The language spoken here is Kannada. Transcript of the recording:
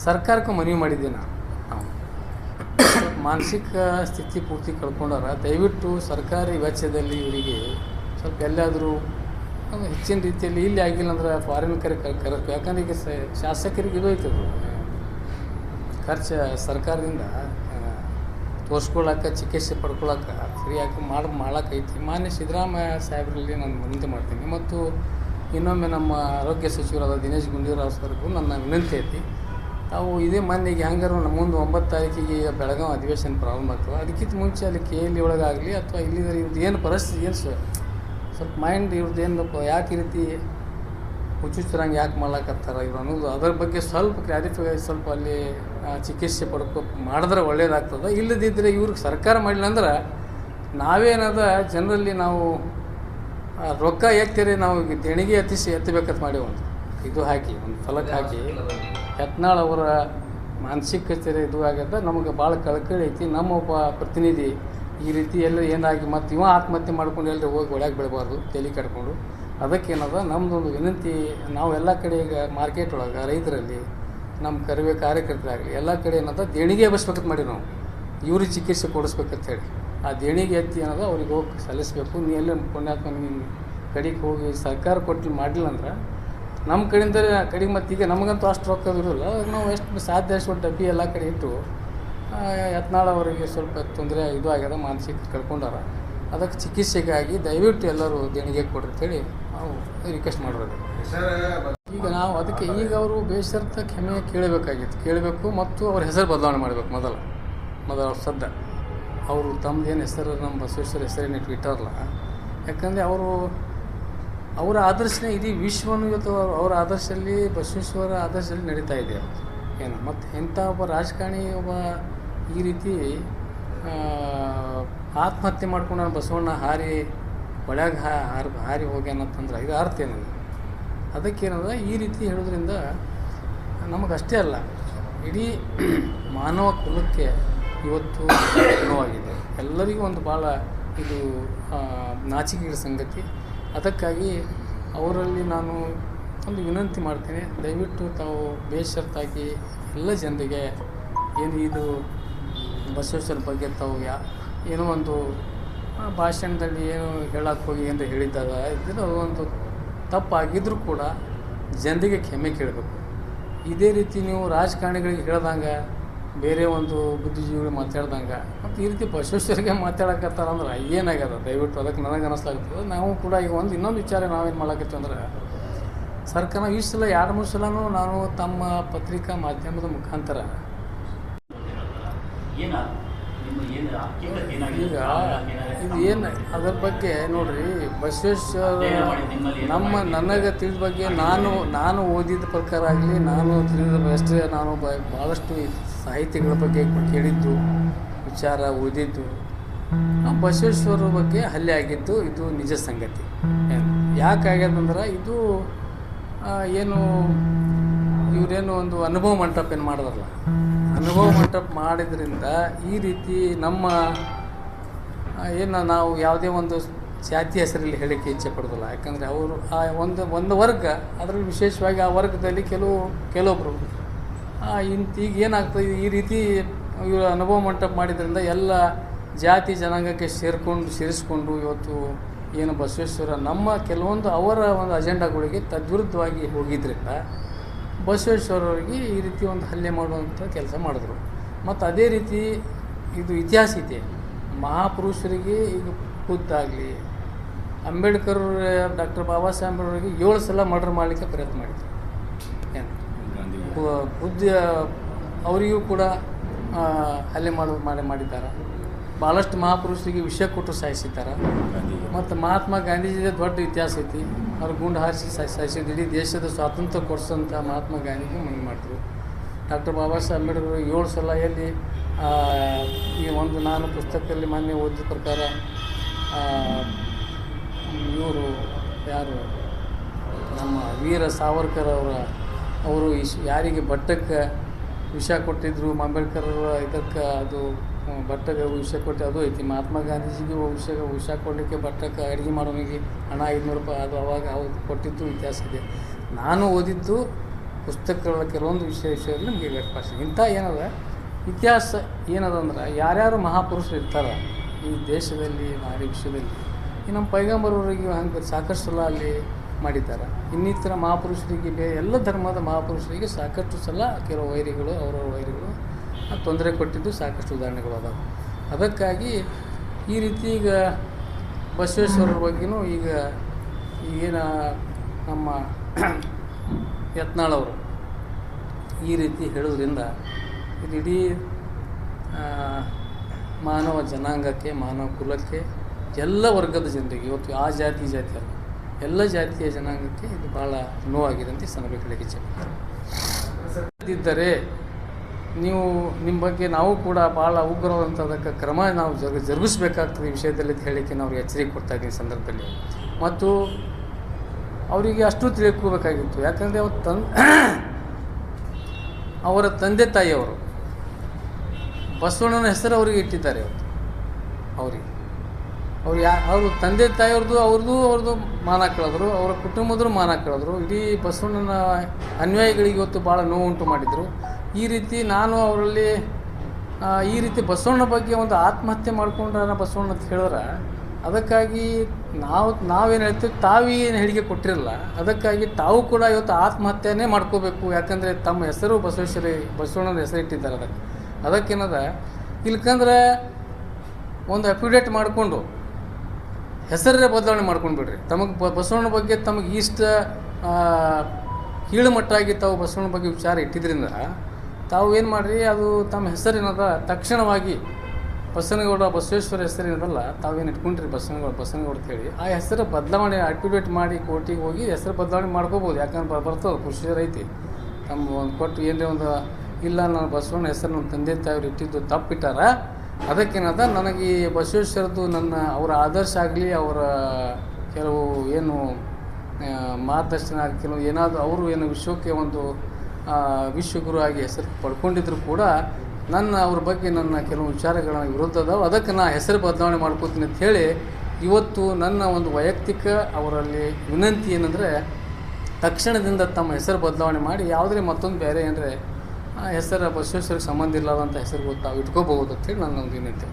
ಸರ್ಕಾರಕ್ಕೂ ಮನವಿ ಮಾಡಿದ್ದೆ ನಾವು ಮಾನಸಿಕ ಸ್ಥಿತಿ ಪೂರ್ತಿ ಕಳ್ಕೊಂಡಾರ. ದಯವಿಟ್ಟು ಸರ್ಕಾರಿ ವೆಚ್ಚದಲ್ಲಿ ಇವರಿಗೆ ಸ್ವಲ್ಪ ಎಲ್ಲಾದರೂ ಹೆಚ್ಚಿನ ರೀತಿಯಲ್ಲಿ ಇಲ್ಲಿ ಆಗಿಲ್ಲ ಅಂದ್ರೆ ಫಾರಿನ್ ಕರೆಕ್ಟ್. ಯಾಕಂದ್ರೆ ಈಗ ಶಾಸಕರಿಗೆ ಇದು ಐತದು ಖರ್ಚು ಸರ್ಕಾರದಿಂದ ತೋರಿಸ್ಕೊಳ್ಳೋಕೆ ಚಿಕಿತ್ಸೆ ಪಡ್ಕೊಳ್ಳೋಕೆ ಫ್ರೀಯಾಗಿ ಮಾಡೋಕ್ಕೈತಿ. ಮಾನ್ಯ ಸಿದ್ದರಾಮಯ್ಯ ಸಾಹೇಬರಲ್ಲಿ ನಾನು ವಿನಂತಿ ಮಾಡ್ತೀನಿ. ಮತ್ತು ಇನ್ನೊಮ್ಮೆ ನಮ್ಮ ಆರೋಗ್ಯ ಸಚಿವರಾದ ದಿನೇಶ್ ಗುಂಡೂರಾವ್ ಸರ್ಗೂ ನನ್ನ ವಿನಂತಿ ಐತಿ. ತಾವು ಇದೇ ಮೊನ್ನೆಗೆ ಹೆಂಗಾರು ಮುಂದೆ 9 ತಾರೀಕಿಗೆ ಬೆಳಗಾವಿ ಅಧಿವೇಶನ ಪ್ರಾರಂಭ ಆಗ್ತದೆ. ಅದಕ್ಕಿಂತ ಮುಂಚೆ ಅಲ್ಲಿ KL ಒಳಗಾಗಲಿ ಅಥವಾ ಇಲ್ಲಿ ಇವ್ರದ್ದು ಏನು ಪರಿಸ್ಥಿತಿ ಏನು ಸ್ವಲ್ಪ ಮೈಂಡ್ ಇವ್ರದ್ದು ಏನು ಯಾಕೆ ಈ ರೀತಿ ಹುಚ್ಚುಚ್ಚರಂಗೆ ಯಾಕೆ ಮಾಡ್ಲಾಕತ್ತಾರ ಇವ್ರು ಅನ್ನೋದು ಅದರ ಬಗ್ಗೆ ಸ್ವಲ್ಪ ಕ್ಲಾರಿಫೈ ಸ್ವಲ್ಪ ಅಲ್ಲಿ ಚಿಕಿತ್ಸೆ ಮಾಡಿದ್ರೆ ಒಳ್ಳೇದಾಗ್ತದೆ. ಇಲ್ಲದಿದ್ದರೆ ಇವ್ರಿಗೆ ಸರ್ಕಾರ ಮಾಡಲಿಲ್ಲ ಅಂದ್ರೆ ನಾವೇನದ ಜನರಲ್ಲಿ ನಾವು ರೊಕ್ಕ ಎತ್ತಿರಿ ನಾವು ದೇಣಿಗೆ ಎತ್ತಬೇಕಂತ ಮಾಡಿ ಒಂದು ಇದು ಹಾಕಿ ಒಂದು ಫಲಕ ಹಾಕಿ ಯತ್ನಾಳ್ ಅವರ ಮಾನಸಿಕತೆ ಇದು ಆಗ್ಯದ. ನಮಗೆ ಭಾಳ ಕಳಕಳಿ ಐತಿ. ನಮ್ಮ ಒಬ್ಬ ಪ್ರತಿನಿಧಿ ಈ ರೀತಿ ಎಲ್ಲ ಏನಾಗಿ ಮತ್ತು ಇವ ಆತ್ಮಹತ್ಯೆ ಮಾಡ್ಕೊಂಡು ಎಲ್ಲರೂ ಹೋಗಿ ಒಳಗೆ ಬೆಳಬಾರ್ದು ತಲೆ ಕಟ್ಕೊಂಡು. ಅದಕ್ಕೇನದ ನಮ್ಮದೊಂದು ವಿನಂತಿ. ನಾವು ಎಲ್ಲ ಕಡೆ ಈಗ ಮಾರ್ಕೆಟ್ ಒಳಗೆ ರೈತರಲ್ಲಿ ನಮ್ಮ ಕಾರ್ಯಕರ್ತರಾಗಲಿ ಎಲ್ಲ ಕಡೆ ಏನದ ದೇಣಿಗೆ ಎಬ್ಬಿಸ್ಬೇಕಂತ ಮಾಡಿ ನಾವು ಇವ್ರಿಗೆ ಚಿಕಿತ್ಸೆ ಕೊಡಿಸ್ಬೇಕಂತ ಹೇಳಿ ಆ ದೇಣಿಗೆ ಎತ್ತಿ ಏನದ ಅವ್ರಿಗೆ ಹೋಗಿ ಸಲ್ಲಿಸಬೇಕು. ನೀ ಎಲ್ಲ ಪುಣ್ಯಾತ್ಮ ನಿಮ್ಮ ಕಡೆಗೆ ಹೋಗಿ ಸರ್ಕಾರ ಕೊಟ್ಟು ಮಾಡಲಿಲ್ಲ ಅಂದ್ರೆ ನಮ್ಮ ಕಡೆಯಿಂದ ಕಡೆಗೆ ಮತ್ತು ಈಗ ನಮಗಂತೂ ಅಷ್ಟು ರೊಕ್ಕ ಇರೋಲ್ಲ. ನಾವು ಎಷ್ಟು ಸಾಧ್ಯ ಅಷ್ಟು ಡಬ್ಬಿ ಎಲ್ಲ ಕಡೆ ಇಟ್ಟು ಯತ್ನಾಳ್ ಅವರಿಗೆ ಸ್ವಲ್ಪ ತೊಂದರೆ ಇದು ಆಗ್ಯದ, ಮಾನಸಿಕ ಕಳ್ಕೊಂಡಾರ. ಅದಕ್ಕೆ ಚಿಕಿತ್ಸೆಗಾಗಿ ದಯವಿಟ್ಟು ಎಲ್ಲರೂ ದೇಣಿಗೆ ಕೊಡ್ರಿ ಅಂತೇಳಿ ನಾವು ರಿಕ್ವೆಸ್ಟ್ ಮಾಡಿರೋದು. ಈಗ ನಾವು ಅದಕ್ಕೆ ಈಗ ಅವರು ಬೇಸರತ ಕ್ಷಮೆ ಕೇಳಬೇಕು ಮತ್ತು ಅವ್ರ ಹೆಸರು ಬದಲಾವಣೆ ಮಾಡಬೇಕು. ಮೊದಲು ಅವ್ರ ಸದ್ದ ಅವರು ತಮ್ಮದೇನು ಹೆಸರು ನಮ್ಮ ಬಸವೇಶ್ವರ ಹೆಸರೇನು ಇಟ್ಟಿರಲ್ಲ. ಯಾಕಂದರೆ ಅವರ ಆದರ್ಶನೇ ಇಡೀ ವಿಶ್ವನು ಇವತ್ತು ಅವರ ಆದರ್ಶದಲ್ಲಿ ಬಸವೇಶ್ವರ ಆದರ್ಶದಲ್ಲಿ ನಡೀತಾ ಇದೆ ಏನು. ಮತ್ತು ಇಂಥ ಒಬ್ಬ ರಾಜಕಾರಣಿ ಈ ರೀತಿ ಆತ್ಮಹತ್ಯೆ ಮಾಡ್ಕೊಂಡು ನಾನು ಬಸವಣ್ಣ ಒಳಗೆ ಹಾರಿ ಹೋಗ್ಯಾನಂತಂದ್ರೆ ಇದು ಅರ್ಥ ಏನಲ್ಲ. ಅದಕ್ಕೇನದ ಈ ರೀತಿ ಹೇಳೋದ್ರಿಂದ ನಮಗಷ್ಟೇ ಅಲ್ಲ ಇಡೀ ಮಾನವ ಕುಲಕ್ಕೆ ಇವತ್ತು ನೋವಾಗಿದೆ. ಎಲ್ಲರಿಗೂ ಒಂದು ಭಾಳ ಇದು ನಾಚಿಕೆಯ ಸಂಗತಿ. ಅದಕ್ಕಾಗಿ ಅವರಲ್ಲಿ ನಾನು ಒಂದು ವಿನಂತಿ ಮಾಡ್ತೇನೆ, ದಯವಿಟ್ಟು ತಾವು ಬೇಷರತ್ತಾಗಿ ಎಲ್ಲ ಜನರಿಗೆ ಏನು ಇದು ಬಸವೇಶ್ವರ ಬಗ್ಗೆ ತಾವು ಏನೋ ಒಂದು ಭಾಷಣದಲ್ಲಿ ಏನು ಹೇಳಕ್ಕೆ ಹೋಗಿ ಅಂತ ಹೇಳಿದ್ದಾಗ ಇದು ಒಂದು ತಪ್ಪಾಗಿದ್ದರೂ ಕೂಡ ಜನರಿಗೆ ಕ್ಷಮೆ ಕೇಳಬೇಕು. ಇದೇ ರೀತಿ ನೀವು ರಾಜಕಾರಣಿಗಳಿಗೆ ಹೇಳ್ದಂಗೆ ಬೇರೆ ಒಂದು ಬುದ್ಧಿಜೀವಿಗಳು ಮಾತಾಡ್ದಂಗೆ ಮತ್ತು ಈ ರೀತಿ ಬಸವೇಶ್ವರಿಗೆ ಮಾತಾಡಕತ್ತಾರ ಅಂದ್ರೆ ಏನಾಗ್ಯದ ದಯವಿಟ್ಟು ಅದಕ್ಕೆ ನನಗೆ ಅನ್ನಿಸ್ಲಾಗ್ತದೆ. ನಾವು ಕೂಡ ಈಗ ಇನ್ನೊಂದು ವಿಚಾರ ನಾವೇನು ಮಾಡಕತ್ತೀವಿ ಅಂದ್ರೆ ಸರ್ಕಾರ ಈ ಸಲ 2-3 ಸಲನೂ ನಾನು ತಮ್ಮ ಪತ್ರಿಕಾ ಮಾಧ್ಯಮದ ಮುಖಾಂತರ ಈಗ ಇದು ಏನು ಅದರ ಬಗ್ಗೆ ನೋಡ್ರಿ, ಬಸವೇಶ್ವರ ನನಗೆ ತಿಳಿದ ಬಗ್ಗೆ ನಾನು ಓದಿದ ಪ್ರಕಾರ ಆಗಲಿ ನಾನು ತಿಳಿದಷ್ಟೇ ನಾನು ಭಾಳಷ್ಟು ಸಾಹಿತ್ಯಗಳ ಬಗ್ಗೆ ಕೇಳಿದ್ದು ವಿಚಾರ ಓದಿದ್ದು ಬಸವೇಶ್ವರ ಬಗ್ಗೆ ಹಲ್ಲೆ ಆಗಿದ್ದು ಇದು ನಿಜ ಸಂಗತಿ. ಯಾಕಾಗ್ಯದಂದ್ರೆ ಇದು ಏನು ಇವರೇನು ಒಂದು ಅನುಭವ ಮಂಟಪ ಏನು ಮಾಡಿದ್ರಲ್ಲ, ಅನುಭವ ಮಂಟಪ ಮಾಡಿದ್ರಿಂದ ಈ ರೀತಿ ನಮ್ಮ ಏನು ನಾವು ಯಾವುದೇ ಒಂದು ಜಾತಿ ಹೆಸರಲ್ಲಿ ಹೇಳಿಕೆ ಇಚ್ಛೆ ಪಡೋದಿಲ್ಲ. ಯಾಕಂದರೆ ಅವರು ಆ ಒಂದು ವರ್ಗ ಅದರಲ್ಲಿ ವಿಶೇಷವಾಗಿ ಆ ವರ್ಗದಲ್ಲಿ ಕೆಲವೊಬ್ಬರು ಈಗ ಏನಾಗ್ತದೆ ಈ ರೀತಿ ಇವರು ಅನುಭವ ಮಂಟಪ ಮಾಡಿದ್ರಿಂದ ಎಲ್ಲ ಜಾತಿ ಜನಾಂಗಕ್ಕೆ ಸೇರಿಸ್ಕೊಂಡು ಇವತ್ತು ಏನು ಬಸವೇಶ್ವರ ನಮ್ಮ ಕೆಲವೊಂದು ಅವರ ಒಂದು ಅಜೆಂಡಾಗಳಿಗೆ ತದ್ವಿರುದ್ಧವಾಗಿ ಹೋಗಿದ್ದರಿಂದ ಬಸವೇಶ್ವರರಿಗೆ ಈ ರೀತಿ ಒಂದು ಹಲ್ಲೆ ಮಾಡುವಂಥ ಕೆಲಸ ಮಾಡಿದ್ರು. ಮತ್ತು ಅದೇ ರೀತಿ ಇದು ಇತಿಹಾಸ ಇದೆ. ಮಹಾಪುರುಷರಿಗೆ ಈಗ ಖುದ್ದಾಗಲಿ ಅಂಬೇಡ್ಕರ್ ಡಾಕ್ಟರ್ ಬಾಬಾ ಸಾಹೇಬ್ ಅಂಬೇಡ್ಕರ್ಗೆ 7 ಸಲ ಮರ್ಡರ್ ಮಾಡಲಿಕ್ಕೆ ಪ್ರಯತ್ನ ಮಾಡಿದ್ರು. ಖುದ್ದು ಅವರಿಗೂ ಕೂಡ ಹಲ್ಲೆ ಮಾಡಿದ್ದಾರೆ. ಭಾಳಷ್ಟು ಮಹಾಪುರುಷರಿಗೆ ವಿಷಯ ಕೊಟ್ಟು ಸಾಯಿಸಿದ್ದಾರೆ. ಮತ್ತು ಮಹಾತ್ಮ ಗಾಂಧೀಜಿಯ ದೊಡ್ಡ ಇತಿಹಾಸ ಐತಿ. ಅವ್ರು ಗುಂಡು ಹಾರಿಸಿ ಸಾಯಿಸಿದ್ದು ಇಡೀ ದೇಶದ ಸ್ವಾತಂತ್ರ್ಯ ಕೊಡಿಸೋಂಥ ಮಹಾತ್ಮ ಗಾಂಧೀಜಿ ಮನವಿ ಮಾಡಿದ್ರು. ಡಾಕ್ಟರ್ ಬಾಬಾ ಸಾಹೇಬ್ ಅಂಬೇಡ್ಕರ್ 7 ಸಲ ಎಲ್ಲಿ ಈ ಒಂದು ನಾನು ಪುಸ್ತಕದಲ್ಲಿ ಮೊನ್ನೆ ಓದಿದ ಪ್ರಕಾರ ಇವರು ಯಾರು ನಮ್ಮ ವೀರ ಸಾವರ್ಕರ್ ಅವರು ಯಾರಿಗೆ ಭಟ್ಟಕ್ಕೆ ವಿಷ ಕೊಟ್ಟಿದ್ರು ಅಂಬೇಡ್ಕರ್ ಇದಕ್ಕೆ ಅದು ಭಟ್ಟಗೆ ವಿಷ ಕೊಟ್ಟು ಅದು ಐತಿ. ಮಹಾತ್ಮ ಗಾಂಧೀಜಿಗೆ ವಿಷ ಕೊಡಲಿಕ್ಕೆ ಭಟ್ಟಕ್ಕೆ ಅಡುಗೆ ಮಾಡೋನಿಗೆ ಹಣ 500 ರೂಪಾಯಿ ಅದು ಅವಾಗ ಕೊಟ್ಟಿದ್ದು ಇತಿಹಾಸ ಇದೆ. ನಾನು ಓದಿದ್ದು ಪುಸ್ತಕಗಳ ಕೆಲವೊಂದು ವಿಷಯದಲ್ಲಿ ನಮಗೆ ವ್ಯಕ್ತಪಡಿಸಿ ಇಂಥ ಏನದ ಇತಿಹಾಸ ಏನದ ಅಂದ್ರೆ ಯಾರ್ಯಾರು ಮಹಾಪುರುಷರು ಇರ್ತಾರೆ ಈ ದೇಶದಲ್ಲಿ ನಾಡಿ ವಿಶ್ವದಲ್ಲಿ ಈ ನಮ್ಮ ಪೈಗಂಬರವರಿಗೆ ಹಂಗೆ ಸಾಕಷ್ಟು ಸಲ ಅಲ್ಲಿ ಮಾಡಿದ್ದಾರೆ. ಇನ್ನಿತರ ಮಹಾಪುರುಷರಿಗೆ ಎಲ್ಲ ಧರ್ಮದ ಮಹಾಪುರುಷರಿಗೆ ಸಾಕಷ್ಟು ಸಲ ಕೆಲವು ವೈರಿಗಳು ಅವರವರ ವೈರಿಗಳು ತೊಂದರೆ ಕೊಟ್ಟಿದ್ದು ಸಾಕಷ್ಟು ಉದಾಹರಣೆಗಳು ಅದಾವೆ. ಅದಕ್ಕಾಗಿ ಈ ರೀತಿ ಈಗ ಬಸವೇಶ್ವರರ ಬಗ್ಗೆಯೂ ಈಗ ಈಗೇನು ನಮ್ಮ ಯತ್ನಾಳವರು ಈ ರೀತಿ ಹೇಳೋದ್ರಿಂದ ಇಡೀ ಮಾನವ ಜನಾಂಗಕ್ಕೆ ಮಾನವ ಕುಲಕ್ಕೆ ಎಲ್ಲ ವರ್ಗದ ಜನರಿಗೆ ಇವತ್ತು ಆ ಜಾತಿ ಅಲ್ಲ ಎಲ್ಲ ಜಾತಿಯ ಜನಾಂಗಕ್ಕೆ ಇದು ಭಾಳ ನೋವಾಗಿದೆ ಅಂತ ಸಂದರ್ಭಗಳಿಗೆ ಇದ್ದರೆ ನೀವು ನಿಮ್ಮ ಬಗ್ಗೆ ನಾವು ಕೂಡ ಭಾಳ ಉಗ್ರವಾದಂಥದಕ್ಕೆ ಕ್ರಮ ನಾವು ಜರುಗಿಸ್ಬೇಕಾಗ್ತದೆ ಈ ವಿಷಯದಲ್ಲಿ ಹೇಳಲಿಕ್ಕೆ ನಾವು ಎಚ್ಚರಿಕೆ ಕೊಡ್ತಾ ಇದ್ದೀವಿ ಸಂದರ್ಭದಲ್ಲಿ. ಮತ್ತು ಅವರಿಗೆ ಅಷ್ಟು ತಿಳ್ಕೋಬೇಕಾಗಿತ್ತು. ಯಾಕಂದರೆ ಅವ್ರು ಅವರ ತಂದೆ ತಾಯಿಯವರು ಬಸವಣ್ಣನ ಹೆಸರು ಅವರಿಗೆ ಇಟ್ಟಿದ್ದಾರೆ. ಅವರಿಗೆ ಅವ್ರ ತಂದೆ ತಾಯಿಯವ್ರದ್ದು ಅವ್ರದ್ದು ಮಾನ ಕಳೆದ್ರು, ಅವರ ಕುಟುಂಬದ್ರು ಮಾನ ಕಳೆದ್ರು. ಇಡೀ ಬಸವಣ್ಣನ ಅನ್ಯಾಯಿಗಳಿಗೆ ಇವತ್ತು ಭಾಳ ನೋವುಂಟು ಮಾಡಿದರು. ಈ ರೀತಿ ನಾನು ಅವರಲ್ಲಿ ಈ ರೀತಿ ಬಸವಣ್ಣ ಬಗ್ಗೆ ಒಂದು ಆತ್ಮಹತ್ಯೆ ಮಾಡ್ಕೊಂಡ್ರೆ ಬಸವಣ್ಣ ಅಂತ ಹೇಳಿದ್ರೆ ಅದಕ್ಕಾಗಿ ನಾವೇನು ಹೇಳ್ತೀವಿ ತಾವೇನು ಹೇಳಿಕೆ ಕೊಟ್ಟಿರಲ್ಲ. ಅದಕ್ಕಾಗಿ ತಾವು ಕೂಡ ಇವತ್ತು ಆತ್ಮಹತ್ಯೆನೇ ಮಾಡ್ಕೋಬೇಕು. ಯಾಕಂದರೆ ತಮ್ಮ ಹೆಸರು ಬಸವಣ್ಣನ ಹೆಸರು ಇಟ್ಟಿದ್ದಾರೆ. ಅದಕ್ಕೇನದ ಇಲ್ಕಂದ್ರೆ ಒಂದು ಅಫಿಡೇಟ್ ಮಾಡಿಕೊಂಡು ಹೆಸರೇ ಬದಲಾವಣೆ ಮಾಡ್ಕೊಂಡು ಬಿಡ್ರಿ. ಬಸವಣ್ಣ ಬಗ್ಗೆ ತಮಗೆ ಇಷ್ಟ ಕೀಳುಮಟ್ಟಾಗಿ ತಾವು ಬಸವಣ್ಣ ಬಗ್ಗೆ ವಿಚಾರ ಇಟ್ಟಿದ್ರಿಂದ ತಾವು ಏನು ಮಾಡಿರಿ, ಅದು ತಮ್ಮ ಹೆಸರೇನದ ತಕ್ಷಣವಾಗಿ ಬಸವೇಶ್ವರ ಹೆಸರೇನದಲ್ಲ ತಾವೇನು ಇಟ್ಕೊಂಡ್ರಿ ಬಸವನಗೌಡ ಅಂತೇಳಿ ಆ ಹೆಸರು ಬದಲಾವಣೆ ಅಕ್ಟಿವೇಟ್ ಮಾಡಿ ಕೋರ್ಟಿಗೆ ಹೋಗಿ ಹೆಸರು ಬದಲಾವಣೆ ಮಾಡ್ಕೋಬೋದು. ಯಾಕಂದ್ರೆ ಬರ್ತದೆ ಪ್ರೊಸೀಜರ್ ಐತಿ. ತಮ್ಮ ಒಂದು ಕೊಟ್ಟು ಏನರೇ ಒಂದು ಇಲ್ಲ ನಾನು ಬಸವಣ್ಣ ಹೆಸರು ನನ್ನ ತಂದೆ ತಾಯಿಯವ್ರು ಇಟ್ಟಿದ್ದು ತಪ್ಪಿಟ್ಟಾರ, ಅದಕ್ಕೇನದ ನನಗೆ ಈ ಬಸವೇಶ್ವರದ್ದು ಅವರ ಆದರ್ಶ ಆಗಲಿ ಅವರ ಕೆಲವು ಏನು ಮಾರ್ಗದರ್ಶನ ಆಗಲಿ ಕೆಲವು ಏನಾದರೂ ಅವರು ಏನು ವಿಶ್ವಕ್ಕೆ ಒಂದು ವಿಶ್ವಗುರು ಆಗಿ ಹೆಸರು ಪಡ್ಕೊಂಡಿದ್ರು ಕೂಡ ಅವ್ರ ಬಗ್ಗೆ ನನ್ನ ಕೆಲವು ವಿಚಾರಗಳ ವಿರುದ್ಧ ಅದಾವೆ. ಅದಕ್ಕೆ ನಾ ಹೆಸರು ಬದಲಾವಣೆ ಮಾಡ್ಕೋತೀನಿ ಅಂತ ಹೇಳಿ ಇವತ್ತು ನನ್ನ ಒಂದು ವೈಯಕ್ತಿಕ ಅವರಲ್ಲಿ ವಿನಂತಿ ಏನಂದರೆ ತಕ್ಷಣದಿಂದ ತಮ್ಮ ಹೆಸರು ಬದಲಾವಣೆ ಮಾಡಿ ಯಾವುದೇ ಮತ್ತೊಂದು ಬೇರೆ ಅಂದರೆ ಹೆಸರು ಬಸವೇಶ್ವರಿಗೆ ಸಂಬಂಧ ಇಲ್ಲದಂಥ ಹೆಸರು ತಾವು ಇಟ್ಕೋಬಹುದು ಅಂತೇಳಿ ನನ್ನ ಒಂದು ವಿನಂತಿ.